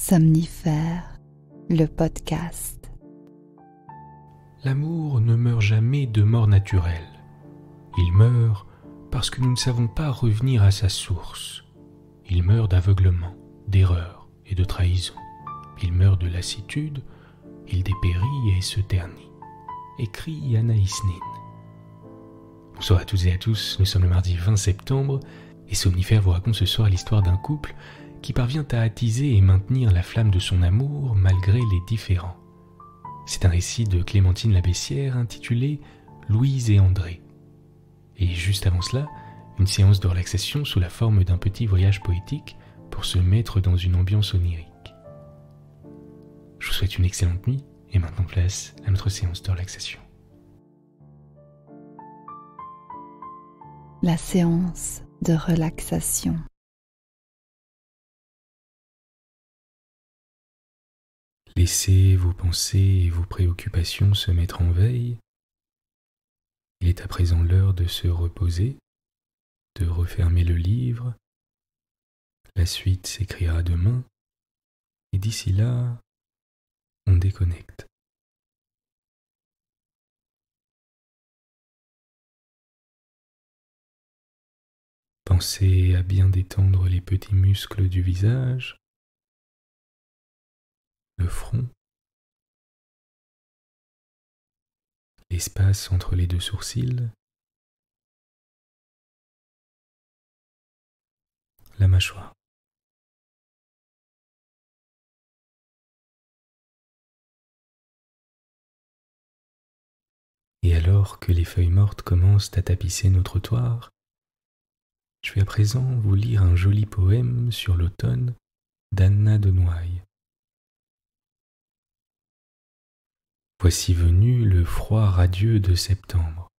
Somnifère, le podcast. L'amour ne meurt jamais de mort naturelle. Il meurt parce que nous ne savons pas revenir à sa source. Il meurt d'aveuglement, d'erreur et de trahison. Il meurt de lassitude, il dépérit et se ternit. Écrit Anaïs Nin. Bonsoir à toutes et à tous, nous sommes le mardi 20 septembre et Somnifère vous raconte ce soir l'histoire d'un couple qui parvient à attiser et maintenir la flamme de son amour malgré les différends. C'est un récit de Clémentine Labessière intitulé « Louise et André ». Et juste avant cela, une séance de relaxation sous la forme d'un petit voyage poétique pour se mettre dans une ambiance onirique. Je vous souhaite une excellente nuit et maintenant place à notre séance de relaxation. La séance de relaxation. Laissez vos pensées et vos préoccupations se mettre en veille. Il est à présent l'heure de se reposer, de refermer le livre. La suite s'écrira demain, et d'ici là, on déconnecte. Pensez à bien détendre les petits muscles du visage, le front, l'espace entre les deux sourcils, la mâchoire. Et alors que les feuilles mortes commencent à tapisser nos trottoirs, je vais à présent vous lire un joli poème sur l'automne d'Anna de Noailles. Voici venu le froid radieux de septembre.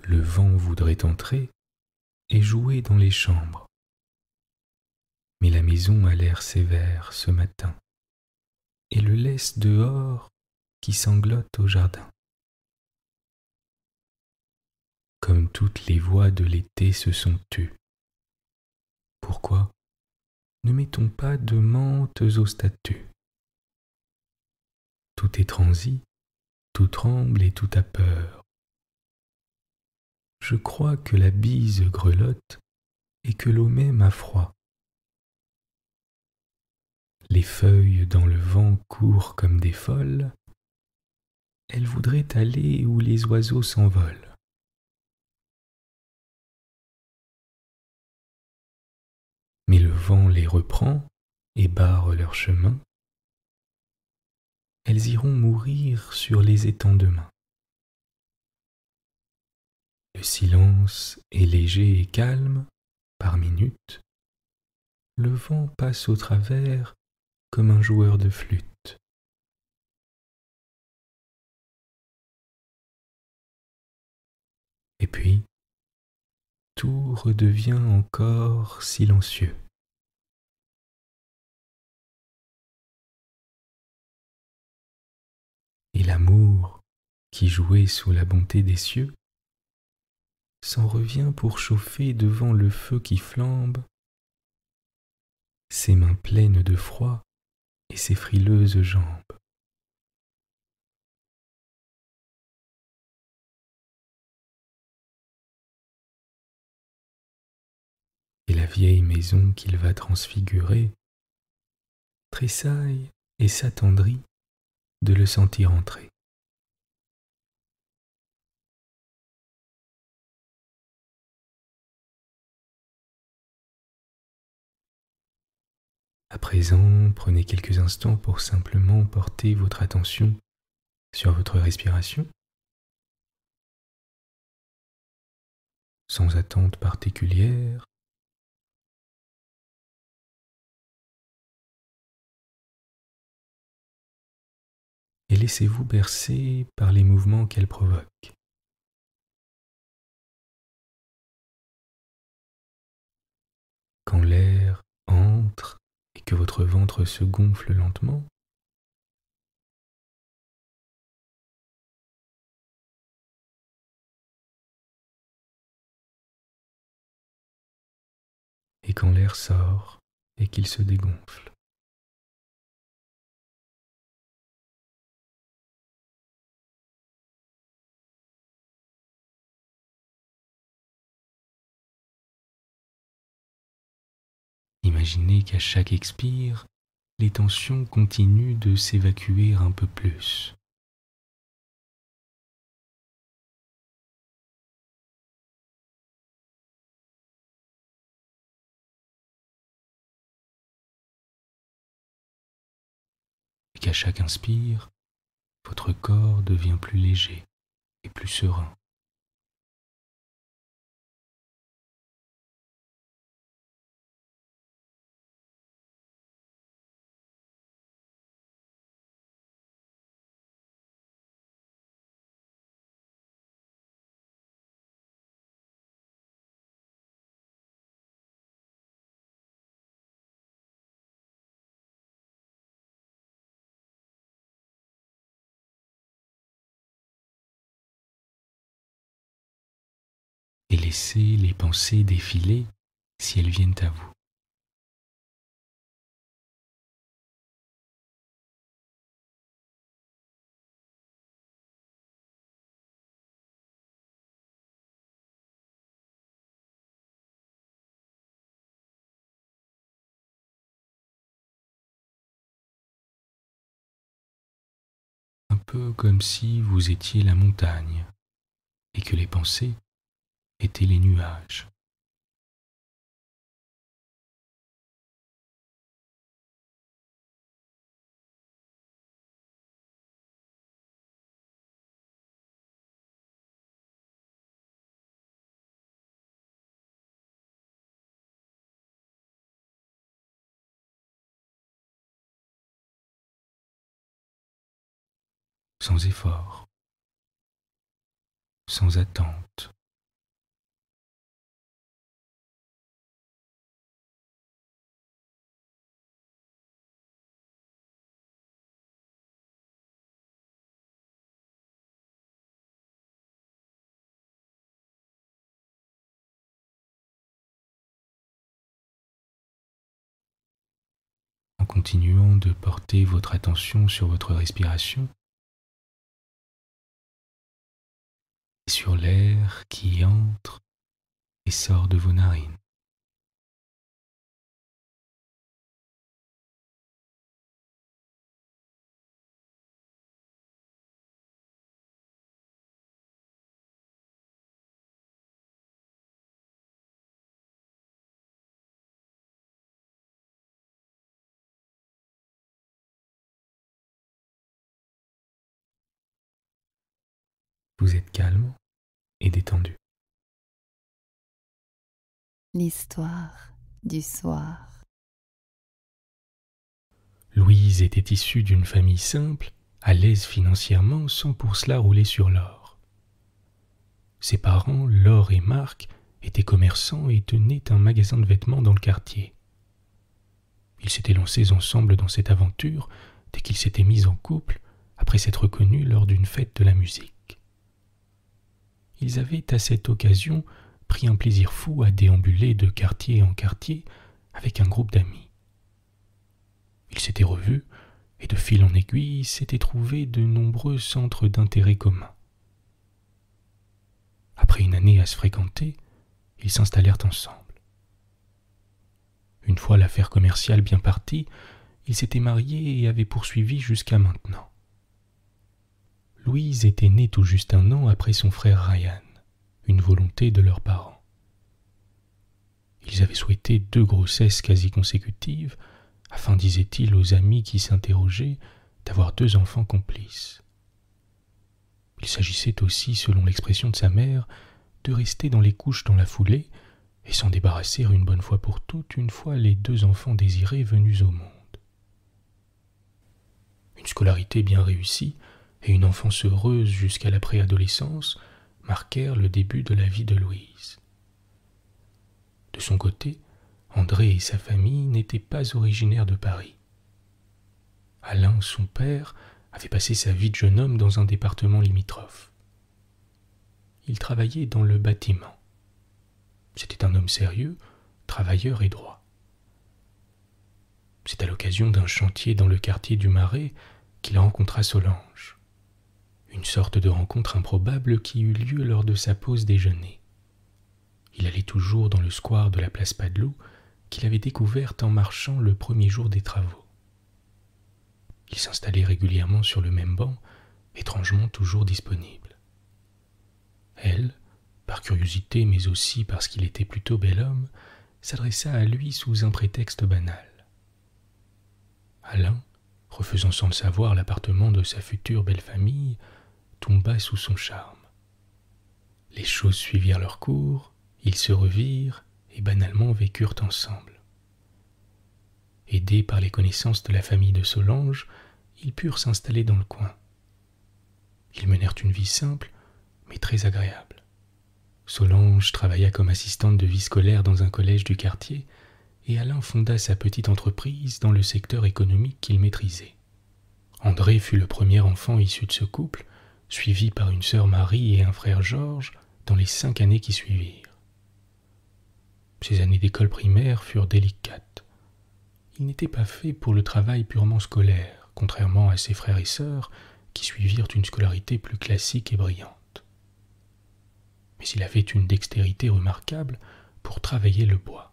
Le vent voudrait entrer et jouer dans les chambres. Mais la maison a l'air sévère ce matin, et le laisse dehors qui sanglote au jardin. Comme toutes les voix de l'été se sont tues. Pourquoi ne mettons pas de menthes aux statues? Tout est transi, tout tremble et tout a peur. Je crois que la bise grelotte et que l'eau même a froid. Les feuilles dans le vent courent comme des folles, elles voudraient aller où les oiseaux s'envolent. Mais le vent les reprend et barre leur chemin. Elles iront mourir sur les étangs demain. Le silence est léger et calme, par minutes. Le vent passe au travers comme un joueur de flûte. Et puis, tout redevient encore silencieux. Et l'amour, qui jouait sous la bonté des cieux, s'en revient pour chauffer devant le feu qui flambe, ses mains pleines de froid et ses frileuses jambes. Et la vieille maison qu'il va transfigurer tressaille et s'attendrit de le sentir entrer. À présent, prenez quelques instants pour simplement porter votre attention sur votre respiration, sans attente particulière. Et laissez-vous bercer par les mouvements qu'elle provoque. Quand l'air entre et que votre ventre se gonfle lentement, et quand l'air sort et qu'il se dégonfle. Imaginez qu'à chaque expire, les tensions continuent de s'évacuer un peu plus. Et qu'à chaque inspire, votre corps devient plus léger et plus serein. Et laissez les pensées défiler si elles viennent à vous. Un peu comme si vous étiez la montagne et que les pensées étaient les nuages. Sans effort, sans attente. En continuant de porter votre attention sur votre respiration et sur l'air qui entre et sort de vos narines. Vous êtes calme et détendu. L'histoire du soir. Louise était issue d'une famille simple, à l'aise financièrement, sans pour cela rouler sur l'or. Ses parents, Laure et Marc, étaient commerçants et tenaient un magasin de vêtements dans le quartier. Ils s'étaient lancés ensemble dans cette aventure dès qu'ils s'étaient mis en couple, après s'être connus lors d'une fête de la musique. Ils avaient à cette occasion pris un plaisir fou à déambuler de quartier en quartier avec un groupe d'amis. Ils s'étaient revus et de fil en aiguille s'étaient trouvés de nombreux centres d'intérêt communs. Après une année à se fréquenter, ils s'installèrent ensemble. Une fois l'affaire commerciale bien partie, ils s'étaient mariés et avaient poursuivi jusqu'à maintenant. Louise était née tout juste un an après son frère Ryan, une volonté de leurs parents. Ils avaient souhaité 2 grossesses quasi consécutives, afin, disaient-ils aux amis qui s'interrogeaient, d'avoir 2 enfants complices. Il s'agissait aussi, selon l'expression de sa mère, de rester dans les couches dans la foulée et s'en débarrasser une bonne fois pour toutes une fois les 2 enfants désirés venus au monde. Une scolarité bien réussie et une enfance heureuse jusqu'à la préadolescence marquèrent le début de la vie de Louise. De son côté, André et sa famille n'étaient pas originaires de Paris. Alain, son père, avait passé sa vie de jeune homme dans un département limitrophe. Il travaillait dans le bâtiment. C'était un homme sérieux, travailleur et droit. C'est à l'occasion d'un chantier dans le quartier du Marais qu'il rencontra Solange. Une sorte de rencontre improbable qui eut lieu lors de sa pause déjeuner. Il allait toujours dans le square de la place Padeloup qu'il avait découverte en marchant le premier jour des travaux. Il s'installait régulièrement sur le même banc, étrangement toujours disponible. Elle, par curiosité mais aussi parce qu'il était plutôt bel homme, s'adressa à lui sous un prétexte banal. Alain, refaisant sans le savoir l'appartement de sa future belle famille, tomba sous son charme. Les choses suivirent leur cours, ils se revirent et banalement vécurent ensemble. Aidés par les connaissances de la famille de Solange, ils purent s'installer dans le coin. Ils menèrent une vie simple, mais très agréable. Solange travailla comme assistante de vie scolaire dans un collège du quartier, et Alain fonda sa petite entreprise dans le secteur économique qu'il maîtrisait. André fut le premier enfant issu de ce couple, suivi par une sœur Marie et un frère Georges dans les 5 années qui suivirent. Ces années d'école primaire furent délicates. Il n'était pas fait pour le travail purement scolaire, contrairement à ses frères et sœurs qui suivirent une scolarité plus classique et brillante. Mais il avait une dextérité remarquable pour travailler le bois.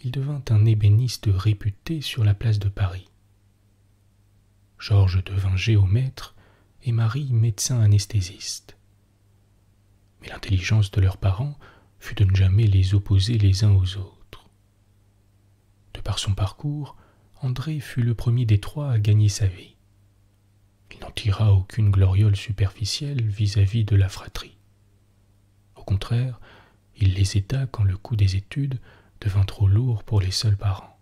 Il devint un ébéniste réputé sur la place de Paris. Georges devint géomètre et Marie médecin anesthésiste. Mais l'intelligence de leurs parents fut de ne jamais les opposer les uns aux autres. De par son parcours, André fut le premier des 3 à gagner sa vie. Il n'en tira aucune gloriole superficielle vis-à-vis de la fratrie. Au contraire, il les aida quand le coût des études devint trop lourd pour les seuls parents.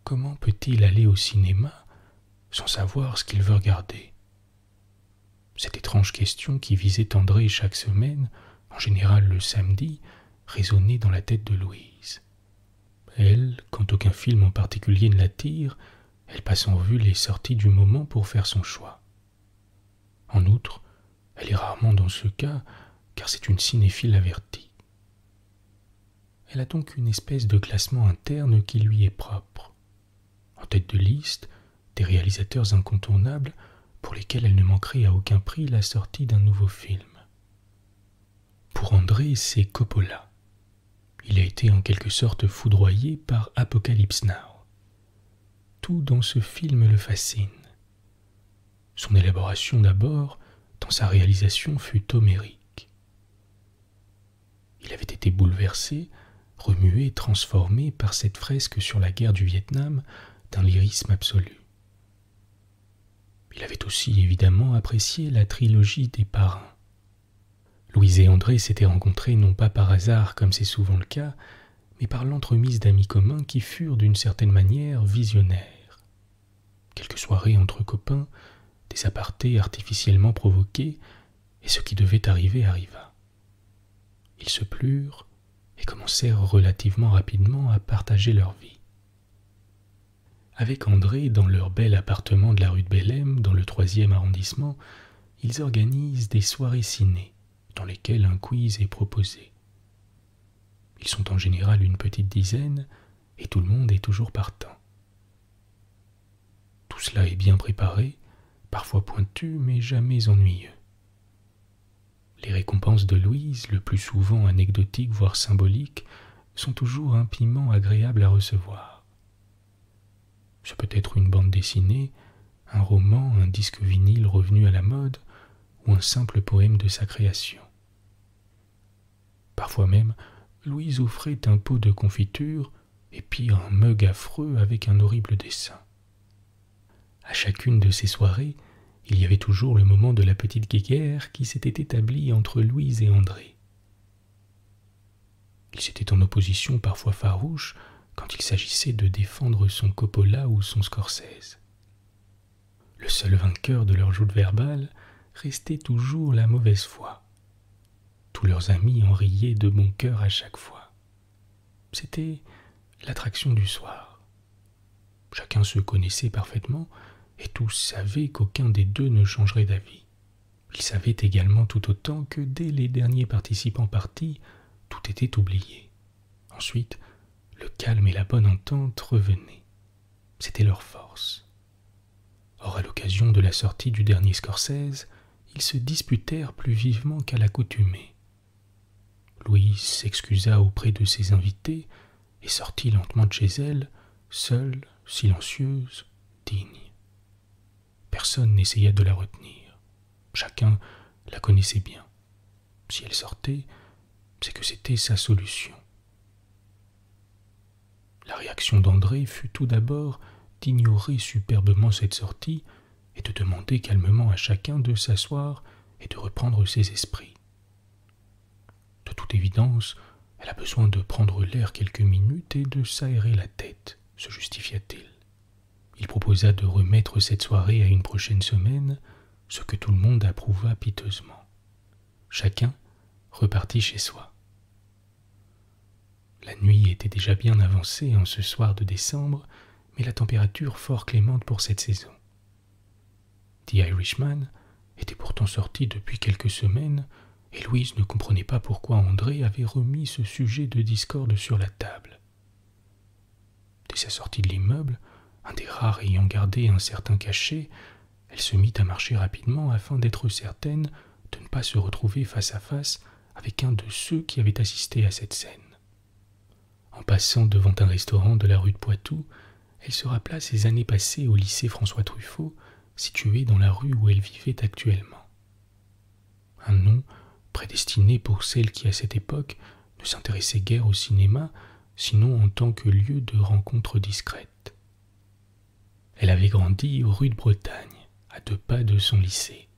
Comment peut-il aller au cinéma sans savoir ce qu'il veut regarder? Cette étrange question qui visait André chaque semaine, en général le samedi, résonnait dans la tête de Louise. Elle, quand aucun film en particulier ne l'attire, elle passe en revue les sorties du moment pour faire son choix. En outre, elle est rarement dans ce cas, car c'est une cinéphile avertie. Elle a donc une espèce de classement interne qui lui est propre. En tête de liste, des réalisateurs incontournables pour lesquels elle ne manquerait à aucun prix la sortie d'un nouveau film. Pour André, c'est Coppola. Il a été en quelque sorte foudroyé par Apocalypse Now. Tout dans ce film le fascine. Son élaboration d'abord, tant sa réalisation fut homérique. Il avait été bouleversé, remué, transformé par cette fresque sur la guerre du Vietnam d'un lyrisme absolu. Il avait aussi évidemment apprécié la trilogie des Parrains. Louise et André s'étaient rencontrés non pas par hasard comme c'est souvent le cas, mais par l'entremise d'amis communs qui furent d'une certaine manière visionnaires. Quelques soirées entre copains, des apartés artificiellement provoqués, et ce qui devait arriver arriva. Ils se plurent et commencèrent relativement rapidement à partager leur vie. Avec André, dans leur bel appartement de la rue de Bellem, dans le 3e arrondissement, ils organisent des soirées ciné, dans lesquelles un quiz est proposé. Ils sont en général une petite dizaine, et tout le monde est toujours partant. Tout cela est bien préparé, parfois pointu, mais jamais ennuyeux. Les récompenses de Louise, le plus souvent anecdotiques voire symboliques, sont toujours un piment agréable à recevoir. Ce peut être une bande dessinée, un roman, un disque vinyle revenu à la mode, ou un simple poème de sa création. Parfois même, Louise offrait un pot de confiture, et pire un mug affreux avec un horrible dessin. À chacune de ces soirées, il y avait toujours le moment de la petite guéguerre qui s'était établie entre Louise et André. Ils étaient en opposition parfois farouche quand il s'agissait de défendre son Coppola ou son Scorsese. Le seul vainqueur de leur joute verbale restait toujours la mauvaise foi. Tous leurs amis en riaient de bon cœur à chaque fois. C'était l'attraction du soir. Chacun se connaissait parfaitement et tous savaient qu'aucun des deux ne changerait d'avis. Ils savaient également tout autant que dès les derniers participants partis, tout était oublié. Ensuite, le calme et la bonne entente revenaient. C'était leur force. Or, à l'occasion de la sortie du dernier Scorsese, ils se disputèrent plus vivement qu'à l'accoutumée. Louise s'excusa auprès de ses invités et sortit lentement de chez elle, seule, silencieuse, digne. Personne n'essaya de la retenir. Chacun la connaissait bien. Si elle sortait, c'est que c'était sa solution. La réaction d'André fut tout d'abord d'ignorer superbement cette sortie et de demander calmement à chacun de s'asseoir et de reprendre ses esprits. De toute évidence, elle a besoin de prendre l'air quelques minutes et de s'aérer la tête, se justifia-t-il. Il proposa de remettre cette soirée à une prochaine semaine, ce que tout le monde approuva piteusement. Chacun repartit chez soi. La nuit était déjà bien avancée en ce soir de décembre, mais la température fort clémente pour cette saison. The Irishman était pourtant sorti depuis quelques semaines, et Louise ne comprenait pas pourquoi André avait remis ce sujet de discorde sur la table. Dès sa sortie de l'immeuble, un des rares ayant gardé un certain cachet, elle se mit à marcher rapidement afin d'être certaine de ne pas se retrouver face à face avec un de ceux qui avaient assisté à cette scène. En passant devant un restaurant de la rue de Poitou, elle se rappela ses années passées au lycée François Truffaut, situé dans la rue où elle vivait actuellement. Un nom prédestiné pour celle qui, à cette époque, ne s'intéressait guère au cinéma, sinon en tant que lieu de rencontre discrète. Elle avait grandi rue de Bretagne, à 2 pas de son lycée.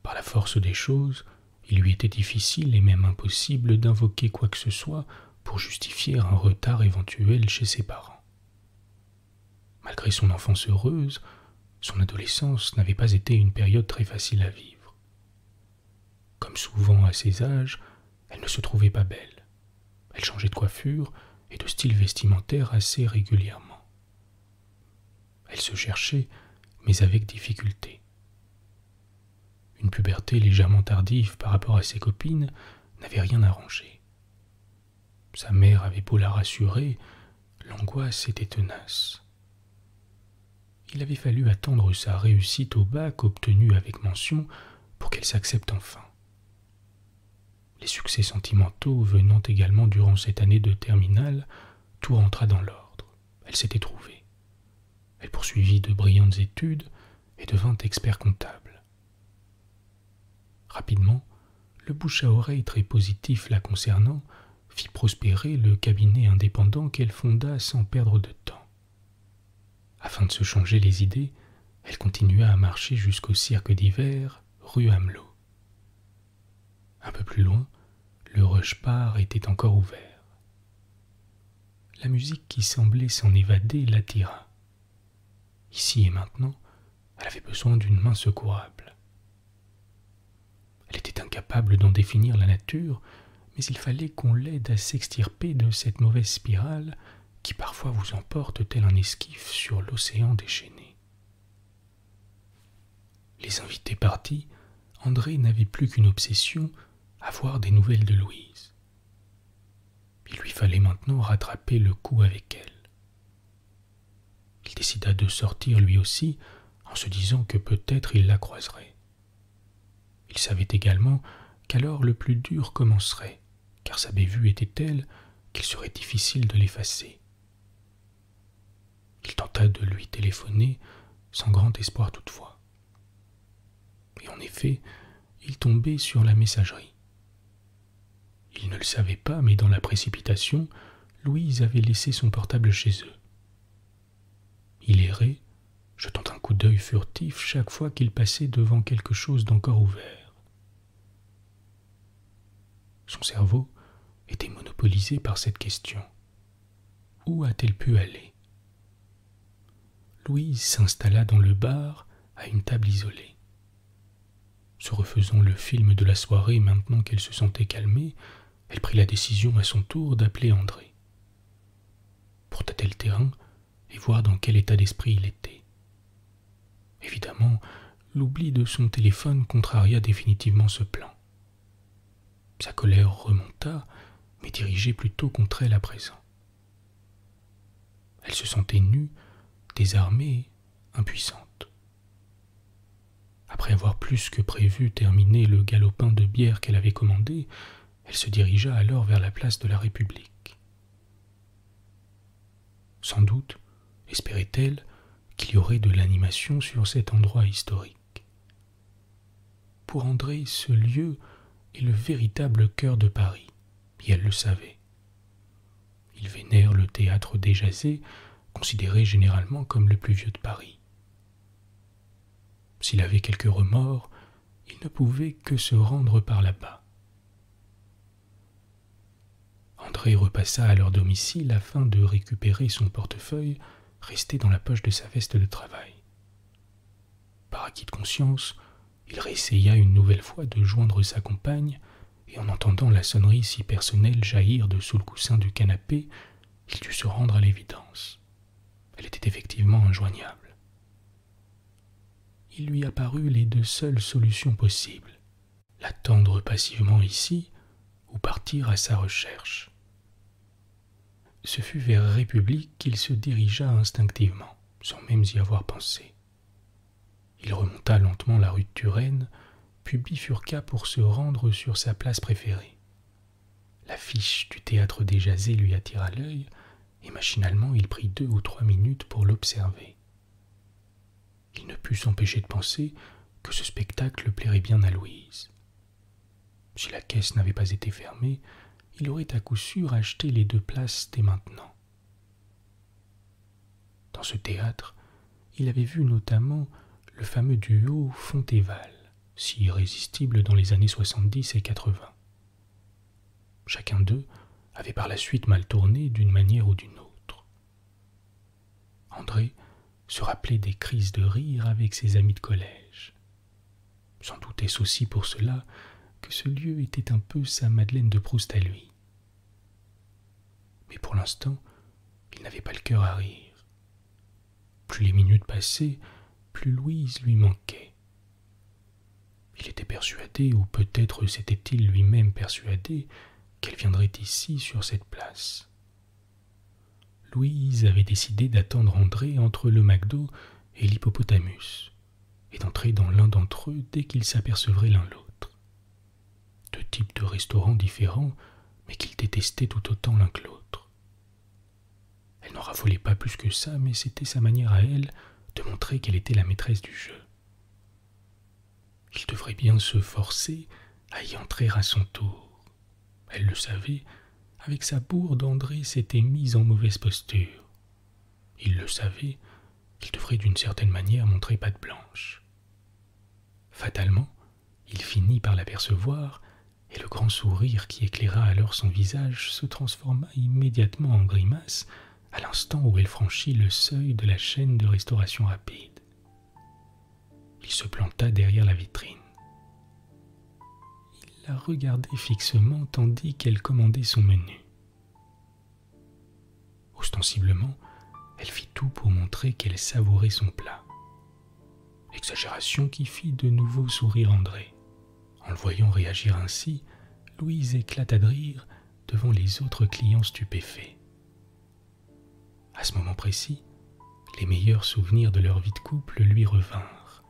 Par la force des choses, il lui était difficile et même impossible d'invoquer quoi que ce soit pour justifier un retard éventuel chez ses parents. Malgré son enfance heureuse, son adolescence n'avait pas été une période très facile à vivre. Comme souvent à ses âges, elle ne se trouvait pas belle. Elle changeait de coiffure et de style vestimentaire assez régulièrement. Elle se cherchait, mais avec difficulté. Une puberté légèrement tardive par rapport à ses copines n'avait rien arrangé. Sa mère avait beau la rassurer, l'angoisse était tenace. Il avait fallu attendre sa réussite au bac obtenue avec mention pour qu'elle s'accepte enfin. Les succès sentimentaux venant également durant cette année de terminale, tout rentra dans l'ordre. Elle s'était trouvée. Elle poursuivit de brillantes études et devint expert comptable. Rapidement, le bouche à oreille très positif la concernant fit prospérer le cabinet indépendant qu'elle fonda sans perdre de temps. Afin de se changer les idées, elle continua à marcher jusqu'au cirque d'hiver, rue Amelot. Un peu plus loin, le Rush Bar était encore ouvert. La musique qui semblait s'en évader l'attira. Ici et maintenant, elle avait besoin d'une main secourable. Elle était incapable d'en définir la nature, mais il fallait qu'on l'aide à s'extirper de cette mauvaise spirale qui parfois vous emporte tel un esquif sur l'océan déchaîné. Les invités partis, André n'avait plus qu'une obsession, avoir des nouvelles de Louise. Il lui fallait maintenant rattraper le coup avec elle. Il décida de sortir lui aussi, en se disant que peut-être il la croiserait. Il savait également qu'alors le plus dur commencerait, car sa bévue était telle qu'il serait difficile de l'effacer. Il tenta de lui téléphoner, sans grand espoir toutefois. Et en effet, il tombait sur la messagerie. Il ne le savait pas, mais dans la précipitation, Louise avait laissé son portable chez eux. Il errait, jetant un coup d'œil furtif chaque fois qu'il passait devant quelque chose d'encore ouvert. Son cerveau était monopolisé par cette question. Où a-t-elle pu aller? Louise s'installa dans le bar, à une table isolée. Se refaisant le film de la soirée maintenant qu'elle se sentait calmée, elle prit la décision à son tour d'appeler André. Pour tâter le terrain et voir dans quel état d'esprit il était. Évidemment, l'oubli de son téléphone contraria définitivement ce plan. Sa colère remonta, mais dirigée plutôt contre elle à présent. Elle se sentait nue, désarmée, impuissante. Après avoir plus que prévu terminé le galopin de bière qu'elle avait commandé, elle se dirigea alors vers la place de la République. Sans doute, espérait-elle, qu'il y aurait de l'animation sur cet endroit historique. Pour André, ce lieu est le véritable cœur de Paris, et elle le savait. Il vénère le théâtre Desjazets, considéré généralement comme le plus vieux de Paris. S'il avait quelques remords, il ne pouvait que se rendre par là-bas. André repassa à leur domicile afin de récupérer son portefeuille resté dans la poche de sa veste de travail. Par acquis de conscience, il réessaya une nouvelle fois de joindre sa compagne, et en entendant la sonnerie si personnelle jaillir de sous le coussin du canapé, il dut se rendre à l'évidence. Elle était effectivement injoignable. Il lui apparut les deux seules solutions possibles, l'attendre passivement ici ou partir à sa recherche. Ce fut vers République qu'il se dirigea instinctivement, sans même y avoir pensé. Il remonta lentement la rue de Turenne, puis bifurqua pour se rendre sur sa place préférée. L'affiche du théâtre Desjazets lui attira l'œil, et machinalement il prit 2 ou 3 minutes pour l'observer. Il ne put s'empêcher de penser que ce spectacle plairait bien à Louise. Si la caisse n'avait pas été fermée, il aurait à coup sûr acheté les 2 places dès maintenant. Dans ce théâtre, il avait vu notamment le fameux duo Fontéval, si irrésistible dans les années 70 et 80. Chacun d'eux avait par la suite mal tourné d'une manière ou d'une autre. André se rappelait des crises de rire avec ses amis de collège. Sans doute est-ce aussi pour cela que ce lieu était un peu sa Madeleine de Proust à lui. Mais pour l'instant, il n'avait pas le cœur à rire. Plus les minutes passaient, plus Louise lui manquait. Il était persuadé, ou peut-être s'était-il lui-même persuadé, qu'elle viendrait ici, sur cette place. Louise avait décidé d'attendre André entre le McDo et l'Hippopotamus, et d'entrer dans l'un d'entre eux dès qu'ils s'apercevraient l'un l'autre. 2 types de restaurants différents, mais qu'ils détestaient tout autant l'un que l'autre. Elle n'en raffolait pas plus que ça, mais c'était sa manière à elle de montrer qu'elle était la maîtresse du jeu. Il devrait bien se forcer à y entrer à son tour. Elle le savait, avec sa bourde, André s'était mis en mauvaise posture. Il le savait, il devrait d'une certaine manière montrer patte blanche. Fatalement, il finit par l'apercevoir, et le grand sourire qui éclaira alors son visage se transforma immédiatement en grimace à l'instant où elle franchit le seuil de la chaîne de restauration rapide. Il se planta derrière la vitrine. Il la regardait fixement tandis qu'elle commandait son menu. Ostensiblement, elle fit tout pour montrer qu'elle savourait son plat. Exagération qui fit de nouveau sourire André. En le voyant réagir ainsi, Louise éclata de rire devant les autres clients stupéfaits. À ce moment précis, les meilleurs souvenirs de leur vie de couple lui revinrent.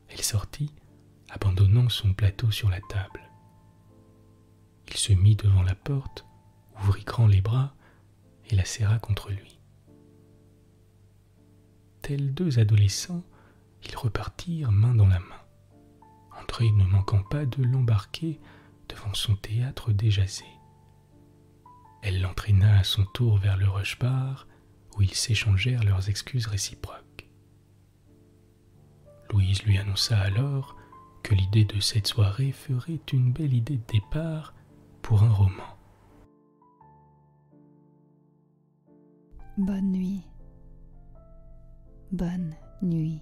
Elle sortit, abandonnant son plateau sur la table. Il se mit devant la porte, ouvrit grand les bras et la serra contre lui. Tels 2 adolescents, ils repartirent main dans la main, André ne manquant pas de l'embarquer devant son théâtre Desjazets. Elle l'entraîna à son tour vers le Rush Bar, où ils s'échangèrent leurs excuses réciproques. Louise lui annonça alors que l'idée de cette soirée ferait une belle idée de départ pour un roman. Bonne nuit. Bonne nuit.